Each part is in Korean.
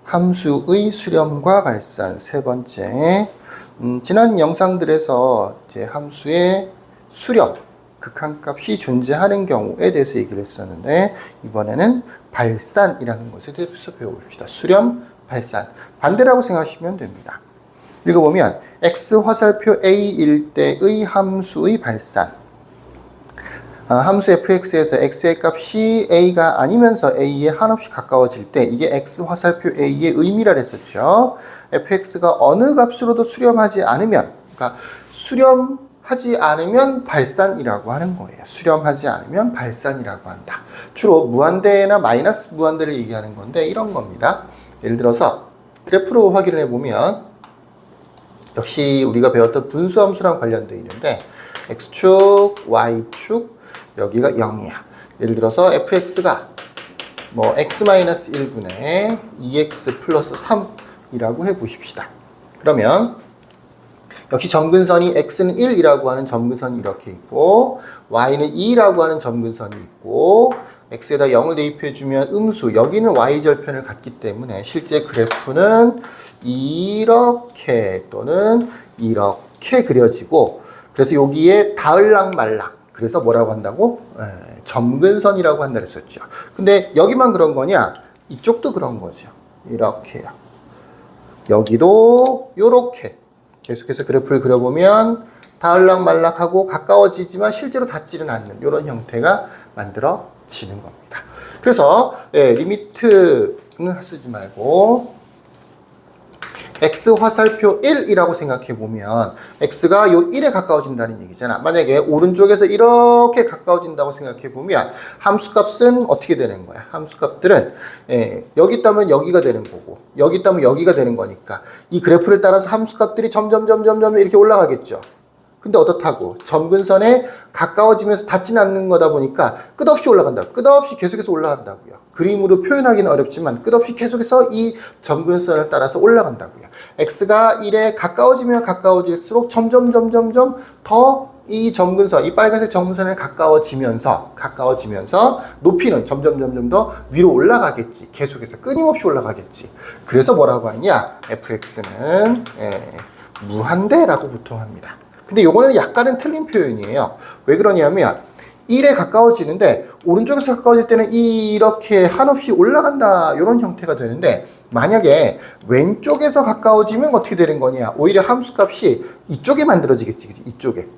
함수의 수렴과 발산 세 번째. 지난 영상들에서 이제 함수의 수렴, 극한값이 존재하는 경우에 대해서 얘기를 했었는데, 이번에는 발산이라는 것에 대해서 배워봅시다. 수렴, 발산. 반대라고 생각하시면 됩니다. 읽어보면 x 화살표 a일 때의 함수의 발산. 함수 fx에서 x의 값이 a가 아니면서 a에 한없이 가까워질 때 이게 x 화살표 a의 의미라 했었죠. fx가 어느 값으로도 수렴하지 않으면, 그러니까 수렴하지 않으면 발산이라고 하는 거예요. 수렴하지 않으면 발산이라고 한다. 주로 무한대나 마이너스 무한대를 얘기하는 건데 이런 겁니다. 예를 들어서 그래프로 확인을 해보면 역시 우리가 배웠던 분수함수랑 관련되어 있는데 x축, y축, 여기가 0이야. 예를 들어서 fx가 뭐 x-1분의 2x 플러스 3이라고 해보십시다. 그러면 역시 점근선이 x는 1이라고 하는 점근선이 이렇게 있고 y는 2라고 하는 점근선이 있고 x에다 0을 대입해주면 음수, 여기는 y절편을 갖기 때문에 실제 그래프는 이렇게 또는 이렇게 그려지고, 그래서 여기에 닿을락말락, 그래서 뭐라고 한다고? 점근선이라고 한다 그랬었죠. 근데 여기만 그런 거냐? 이쪽도 그런 거죠. 이렇게요. 여기도 요렇게 계속해서 그래프를 그려보면 닿을락말락하고 가까워지지만 실제로 닿지는 않는 이런 형태가 만들어지는 겁니다. 그래서 리미트는 쓰지 말고 x 화살표 1이라고 생각해 보면 x가 요 1에 가까워진다는 얘기잖아. 만약에 오른쪽에서 이렇게 가까워진다고 생각해 보면 함수값은 어떻게 되는 거야? 함수값들은 여기 있다면 여기가 되는 거고 여기 있다면 여기가 되는 거니까 이 그래프를 따라서 함수값들이 점점 이렇게 올라가겠죠. 근데 어떻다고? 점근선에 가까워지면서 닿지는 않는 거다 보니까 끝없이 올라간다. 끝없이 계속해서 올라간다고요. 그림으로 표현하기는 어렵지만 끝없이 계속해서 이 점근선을 따라서 올라간다고요. x가 1에 가까워지면 가까워질수록 점점 더 이 점근선, 이 빨간색 점근선에 가까워지면서 높이는 점점 더 위로 올라가겠지. 계속해서 끊임없이 올라가겠지. 그래서 뭐라고 하냐? fx는 무한대라고 보통 합니다. 근데 요거는 약간은 틀린 표현이에요. 왜 그러냐면 1에 가까워지는데 오른쪽에서 가까워질 때는 이렇게 한없이 올라간다 이런 형태가 되는데, 만약에 왼쪽에서 가까워지면 어떻게 되는 거냐? 오히려 함수값이 이쪽에 만들어지겠지. 그치? 이쪽에.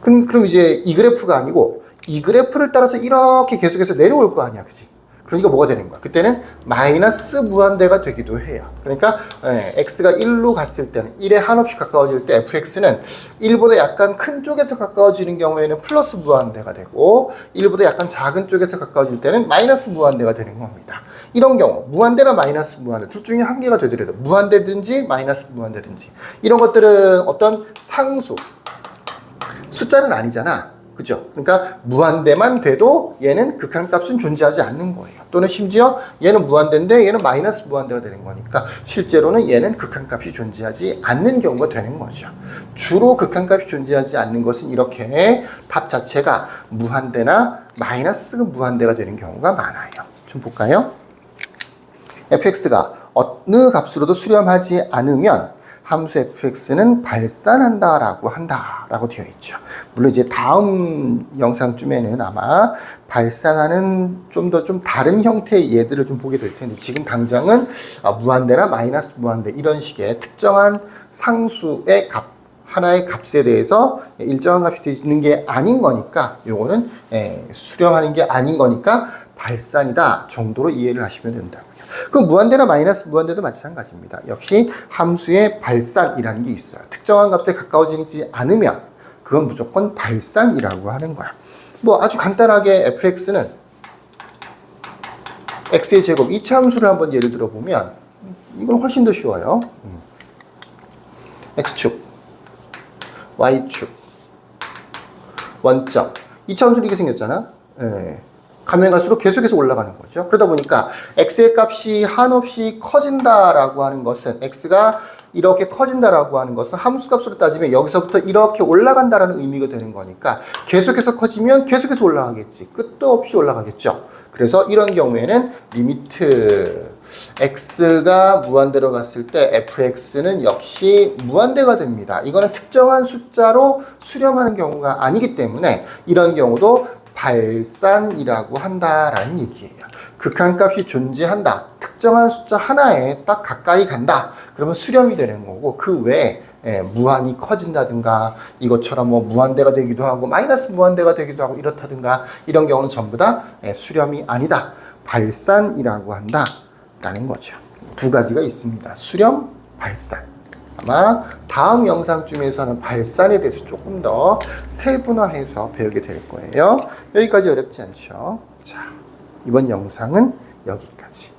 그럼 이제 이 그래프가 아니고 이 그래프를 따라서 이렇게 계속해서 내려올 거 아니야. 그치? 그러니까 뭐가 되는 거야? 그때는 마이너스 무한대가 되기도 해요. 그러니까 x가 1로 갔을 때는 1에 한없이 가까워질 때 fx는 1보다 약간 큰 쪽에서 가까워지는 경우에는 플러스 무한대가 되고 1보다 약간 작은 쪽에서 가까워질 때는 마이너스 무한대가 되는 겁니다. 이런 경우 무한대나 마이너스 무한대 둘 중에 한 개가 되더라도 무한대든지 마이너스 무한대든지 이런 것들은 어떤 상수, 숫자는 아니잖아. 그죠? 그러니까 무한대만 돼도 얘는 극한값은 존재하지 않는 거예요. 또는 심지어 얘는 무한대인데 얘는 마이너스 무한대가 되는 거니까 실제로는 얘는 극한값이 존재하지 않는 경우가 되는 거죠. 주로 극한값이 존재하지 않는 것은 이렇게 답 자체가 무한대나 마이너스 무한대가 되는 경우가 많아요. 좀 볼까요? fx가 어느 값으로도 수렴하지 않으면 함수 fx는 발산한다라고 한다라고 되어 있죠. 물론 이제 다음 영상쯤에는 아마 발산하는 좀 다른 형태의 예들을 좀 보게 될 텐데 지금 당장은 무한대나 마이너스 무한대 이런 식의 특정한 상수의 값, 하나의 값에 대해서 일정한 값이 되는 게 아닌 거니까 요거는 수렴하는 게 아닌 거니까 발산이다 정도로 이해를 하시면 된다고요. 그럼 무한대나 마이너스 무한대도 마찬가지입니다. 역시 함수의 발산이라는 게 있어요. 특정한 값에 가까워지지 않으면 그건 무조건 발산이라고 하는 거야. 뭐 아주 간단하게 fx는 x의 제곱 2차 함수를 한번 예를 들어보면 이건 훨씬 더 쉬워요. x축, y축, 원점 2차 함수는 이렇게 생겼잖아. 가면 갈수록 계속해서 올라가는 거죠. 그러다 보니까 x의 값이 한없이 커진다라고 하는 것은 x가 이렇게 커진다라고 하는 것은 함수값으로 따지면 여기서부터 이렇게 올라간다라는 의미가 되는 거니까 계속해서 커지면 계속해서 올라가겠지. 끝도 없이 올라가겠죠. 그래서 이런 경우에는 리미트 x가 무한대로 갔을 때 fx는 역시 무한대가 됩니다. 이거는 특정한 숫자로 수렴하는 경우가 아니기 때문에 이런 경우도 발산이라고 한다라는 얘기예요. 극한값이 존재한다. 특정한 숫자 하나에 딱 가까이 간다. 그러면 수렴이 되는 거고 그 외에 무한히 커진다든가 이것처럼 뭐 무한대가 되기도 하고 마이너스 무한대가 되기도 하고 이렇다든가 이런 경우는 전부 다 수렴이 아니다. 발산이라고 한다라는 거죠. 두 가지가 있습니다. 수렴, 발산. 아마 다음 영상쯤에서는 발산에 대해서 조금 더 세분화해서 배우게 될 거예요. 여기까지 어렵지 않죠? 자, 이번 영상은 여기까지.